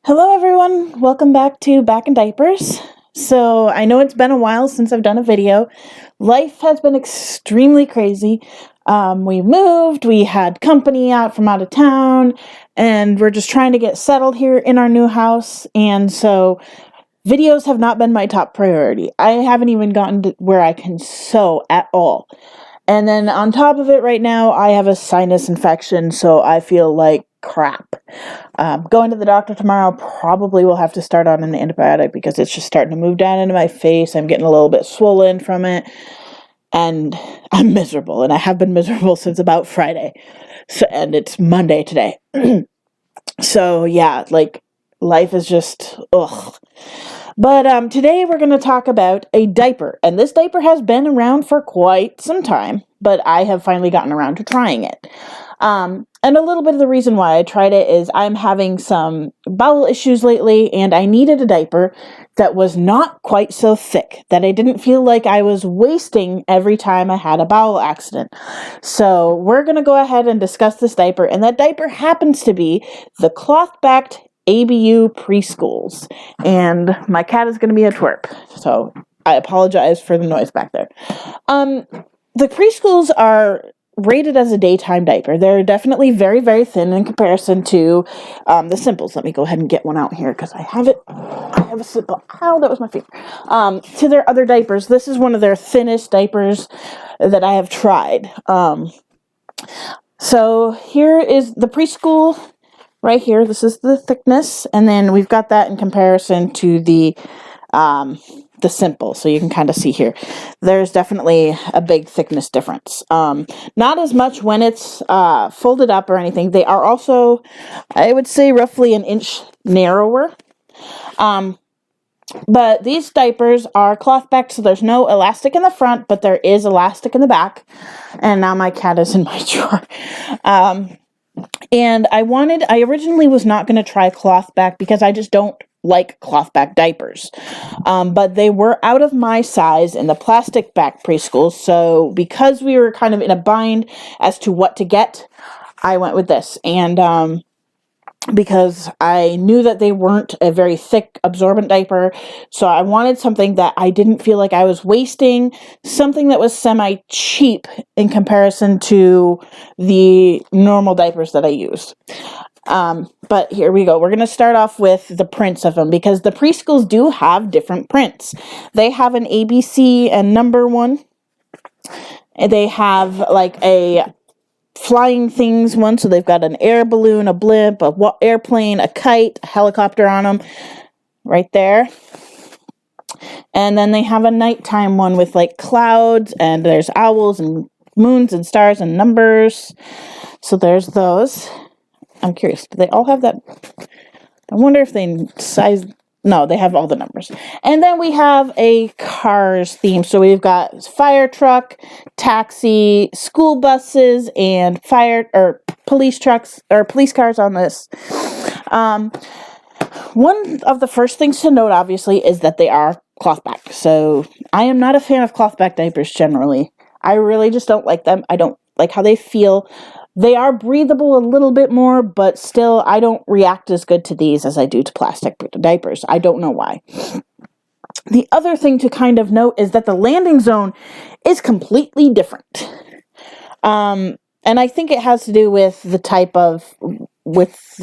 Hello everyone, welcome back to Back in Diapers. So I know it's been a while since I've done a video. Life has been extremely crazy. We moved, we had company from out of town, and we're just trying to get settled here in our new house. And so videos have not been my top priority. I haven't even gotten to where I can sew at all. And then on top of it right now, I have a sinus infection, so I feel like crap. Going to the doctor tomorrow, probably will have to start on an antibiotic because it's just starting to move down into my face. I'm getting a little bit swollen from it, and I'm miserable, and I have been miserable since about Friday. And it's Monday today. So yeah, like life is just ugh. But today we're going to talk about a diaper, and this diaper has been around for quite some time, but I have finally gotten around to trying it. And a little bit of the reason why I tried it is I'm having some bowel issues lately, and I needed a diaper that was not quite so thick, that I didn't feel like I was wasting every time I had a bowel accident. So we're going to go ahead and discuss this diaper, and that diaper happens to be the cloth-backed ABU Preschools, and my cat is going to be a twerp, so I apologize for the noise back there. The Preschools are rated as a daytime diaper. They're definitely very, very thin in comparison to the Simples. Let me go ahead and get one out here because I have it. I have a Simple. Ow, that was my finger. To their other diapers, this is one of their thinnest diapers that I have tried. So here is the Preschool. Right here, this is the thickness, and then we've got that in comparison to the Simple, so you can kind of see here. There's definitely a big thickness difference. Not as much when it's folded up or anything. They are also, I would say, roughly an inch narrower. But these diapers are cloth backed, so there's no elastic in the front, but there is elastic in the back. And now my cat is in my drawer. And I originally was not going to try cloth back because I just don't like cloth back diapers. But they were out of my size in the plastic back Preschool. So because we were kind of in a bind as to what to get, I went with this. And because I knew that they weren't a very thick absorbent diaper, so I wanted something that I didn't feel like I was wasting, something that was semi-cheap in comparison to the normal diapers that I used. But here we go. We're going to start off with the prints of them because the Preschools do have different prints. They have an ABC and number one. And they have like a flying things one, so they've got an air balloon, a blimp, a airplane, a kite, a helicopter on them right there. And then they have a nighttime one with like clouds, and there's owls and moons and stars and numbers. So there's those. I'm curious, do they all have that? I wonder if they size. No, they have all the numbers. And then we have a cars theme. So we've got fire truck, taxi, school buses, and police trucks or police cars on this. One of the first things to note, obviously, is that they are cloth back. So I am not a fan of cloth back diapers generally. I really just don't like them. I don't like how they feel. They are breathable a little bit more, but still, I don't react as good to these as I do to plastic diapers. I don't know why. The other thing to kind of note is that the landing zone is completely different. And I think it has to do with the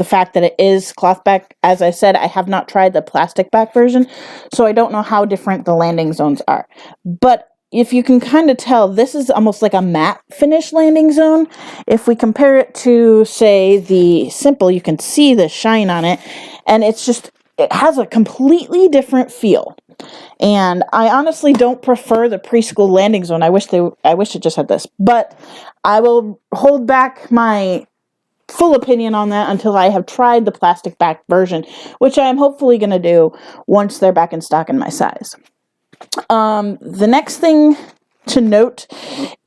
fact that it is cloth back. As I said, I have not tried the plastic back version, so I don't know how different the landing zones are. But if you can kind of tell, this is almost like a matte finish landing zone. If we compare it to, say, the Simple, you can see the shine on it, and it has a completely different feel. And I honestly don't prefer the Preschool landing zone. I wish it just had this, but I will hold back my full opinion on that until I have tried the plastic back version, which I am hopefully going to do once they're back in stock in my size. The next thing to note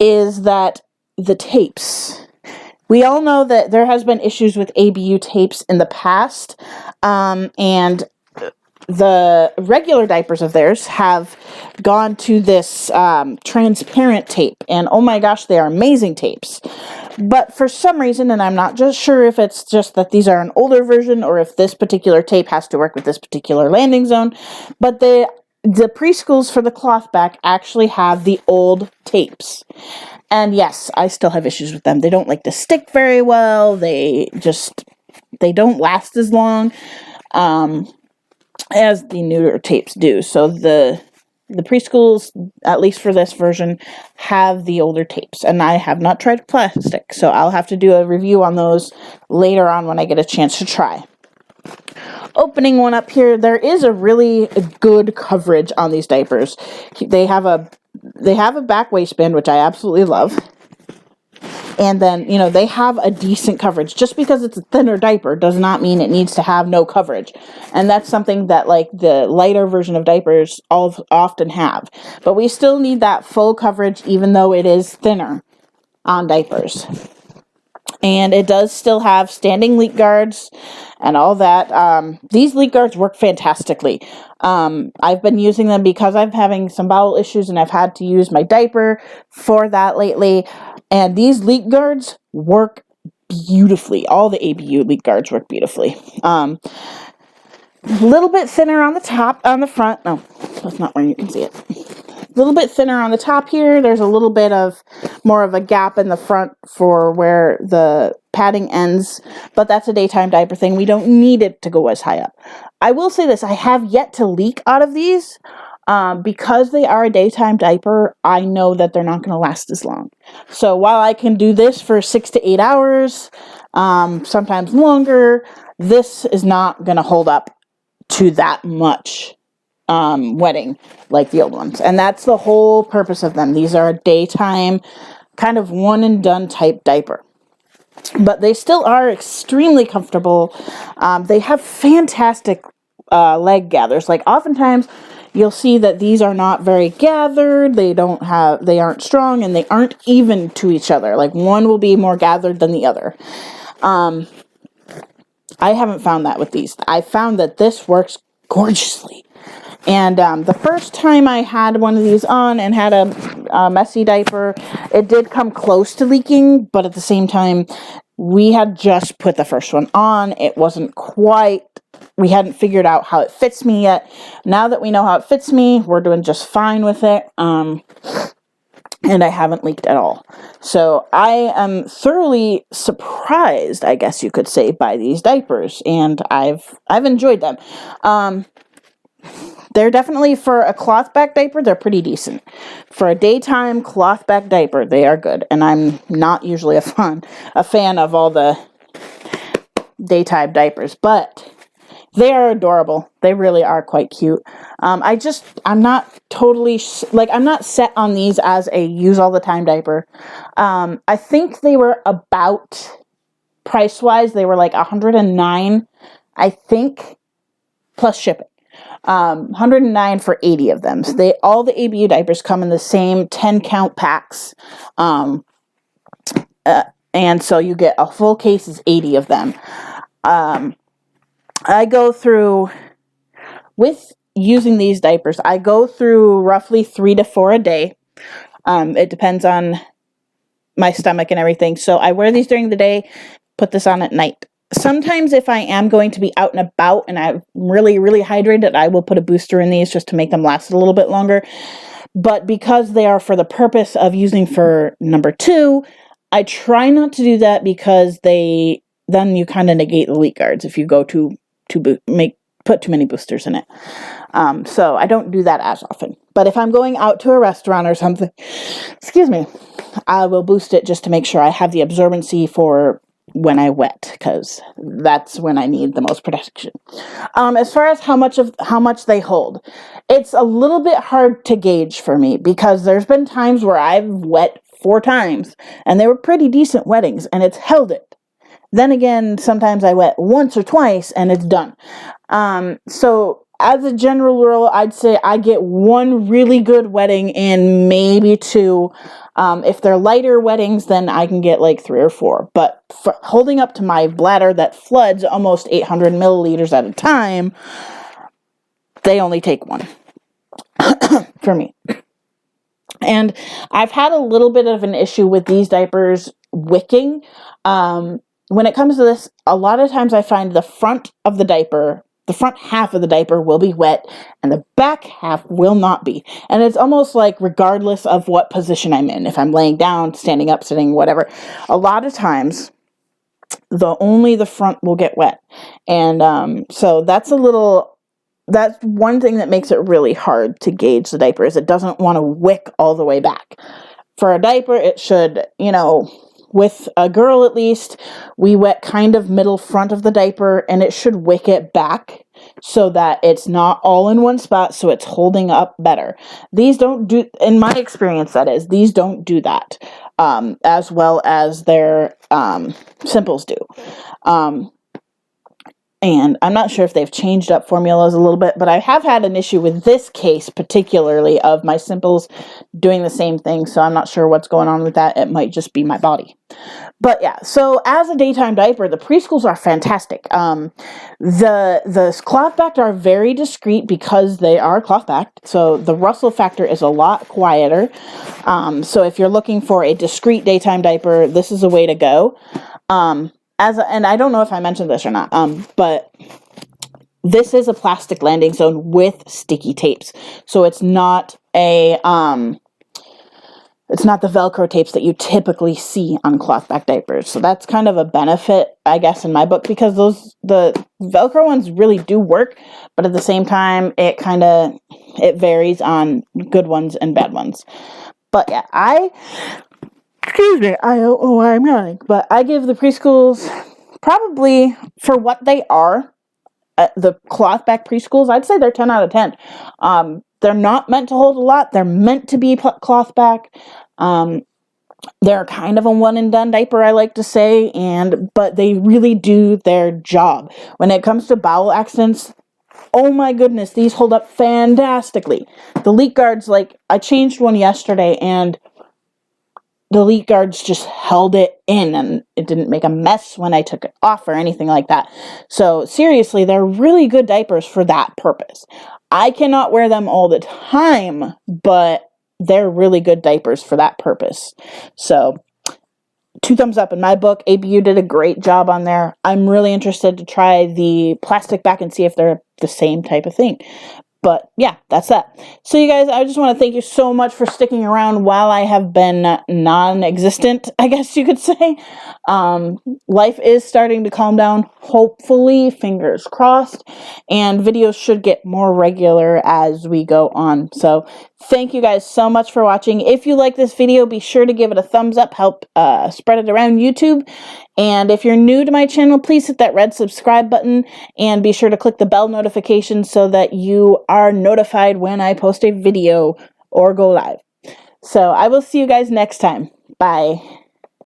is that the tapes. We all know that there has been issues with ABU tapes in the past, and the regular diapers of theirs have gone to this transparent tape, and oh my gosh, they are amazing tapes. But for some reason, and I'm not just sure if it's just that these are an older version or if this particular tape has to work with this particular landing zone, but the preschools for the cloth back actually have the old tapes. And yes, I still have issues with them. They don't like to stick very well. They don't last as long as the newer tapes do. So the preschools, at least for this version, have the older tapes, and I have not tried plastic, so I'll have to do a review on those later on when I get a chance to try. Opening one up here, there is a really good coverage on these diapers. They have a back waistband, which I absolutely love. And then, they have a decent coverage. Just because it's a thinner diaper does not mean it needs to have no coverage. And that's something that, like, the lighter version of diapers often have. But we still need that full coverage, even though it is thinner on diapers. And it does still have standing leak guards and all that. These leak guards work fantastically. I've been using them because I'm having some bowel issues and I've had to use my diaper for that lately. And these leak guards work beautifully. All the ABU leak guards work beautifully. A little bit thinner on the top, on the front. No, that's not where you can see it. A little bit thinner on the top here. There's a little bit of more of a gap in the front for where the padding ends, but that's a daytime diaper thing. We don't need it to go as high up. I will say this, I have yet to leak out of these. Because they are a daytime diaper, I know that they're not going to last as long. So while I can do this for 6 to 8 hours, sometimes longer, this is not going to hold up to that much wetting like the old ones. And that's the whole purpose of them. These are a daytime kind of one and done type diaper. But they still are extremely comfortable. They have fantastic leg gathers. Like, oftentimes you'll see that these are not very gathered, they aren't strong, and they aren't even to each other. Like, one will be more gathered than the other. I haven't found that with these. I found that this works gorgeously. And the first time I had one of these on and had a messy diaper, it did come close to leaking, but at the same time, we had just put the first one on. It wasn't quite, we hadn't figured out how it fits me yet. Now that we know how it fits me, we're doing just fine with it. And I haven't leaked at all. So I am thoroughly surprised, I guess you could say, by these diapers, and I've enjoyed them. They're definitely, for a cloth back diaper, they're pretty decent. For a daytime cloth back diaper, they are good. And I'm not usually a fan of all the daytime diapers, but they are adorable. They really are quite cute. I'm not totally, I'm not set on these as a use all the time diaper. I think they were about, price-wise, they were like $109, I think, plus shipping. 109 for 80 of them. So all the ABU diapers come in the same 10 count packs. And so you get a full case is 80 of them. I go through, with using these diapers, I go through roughly 3 to 4 a day. It depends on my stomach and everything. So I wear these during the day, put this on at night. Sometimes if I am going to be out and about and I'm really, really hydrated, I will put a booster in these just to make them last a little bit longer. But because they are for the purpose of using for number 2, I try not to do that, because then you kind of negate the leak guards if you go put too many boosters in it. So I don't do that as often. But if I'm going out to a restaurant or something, I will boost it just to make sure I have the absorbency for when I wet, because that's when I need the most protection. As far as how much they hold, it's a little bit hard to gauge for me, because there's been times where I've wet 4 times and they were pretty decent wettings and it's held it. Then again, sometimes I wet once or twice and it's done. So as a general rule, I'd say I get 1 really good wetting in maybe 2. If they're lighter wettings, then I can get like 3 or 4. But for holding up to my bladder that floods almost 800 milliliters at a time, they only take 1 for me. And I've had a little bit of an issue with these diapers wicking. When it comes to this, a lot of times I find the front of the diaper, the front half of the diaper will be wet and the back half will not be. And it's almost like regardless of what position I'm in, if I'm laying down, standing up, sitting, whatever, a lot of times only the front will get wet. And so that's one thing that makes it really hard to gauge the diaper, is it doesn't want to wick all the way back. For a diaper, it should, with a girl at least, we wet kind of middle front of the diaper, and it should wick it back so that it's not all in one spot, so it's holding up better. These don't do, in my experience that is, these don't do that as well as their simples do. And I'm not sure if they've changed up formulas a little bit, but I have had an issue with this case particularly of my simples doing the same thing, so I'm not sure what's going on with that. It might just be my body. But yeah, so as a daytime diaper, the preschools are fantastic. The cloth backed are very discreet because they are cloth backed, so the rustle factor is a lot quieter. So if you're looking for a discreet daytime diaper, this is a way to go. And I don't know if I mentioned this or not, but this is a plastic landing zone with sticky tapes. So it's not the Velcro tapes that you typically see on cloth back diapers. So that's kind of a benefit, I guess, in my book, because the Velcro ones really do work, but at the same time, it varies on good ones and bad ones. But yeah, excuse me, I don't know why I'm yawning, but I give the preschools, probably for what they are, the cloth back preschools, I'd say they're 10 out of 10. They're not meant to hold a lot. They're meant to be cloth back. They're kind of a one and done diaper, I like to say, but they really do their job. When it comes to bowel accidents, oh my goodness, these hold up fantastically. The leak guards, I changed one yesterday, and the leak guards just held it in, and it didn't make a mess when I took it off or anything like that. So seriously, they're really good diapers for that purpose. I cannot wear them all the time, but they're really good diapers for that purpose. So 2 thumbs up in my book. ABU did a great job on there. I'm really interested to try the plastic back and see if they're the same type of thing. But yeah, that's that. So you guys, I just want to thank you so much for sticking around while I have been non-existent, I guess you could say. Life is starting to calm down, hopefully, fingers crossed, and videos should get more regular as we go on. So thank you guys so much for watching. If you like this video, be sure to give it a thumbs up, help spread it around YouTube. And if you're new to my channel, please hit that red subscribe button and be sure to click the bell notification so that you are notified when I post a video or go live. So I will see you guys next time. Bye.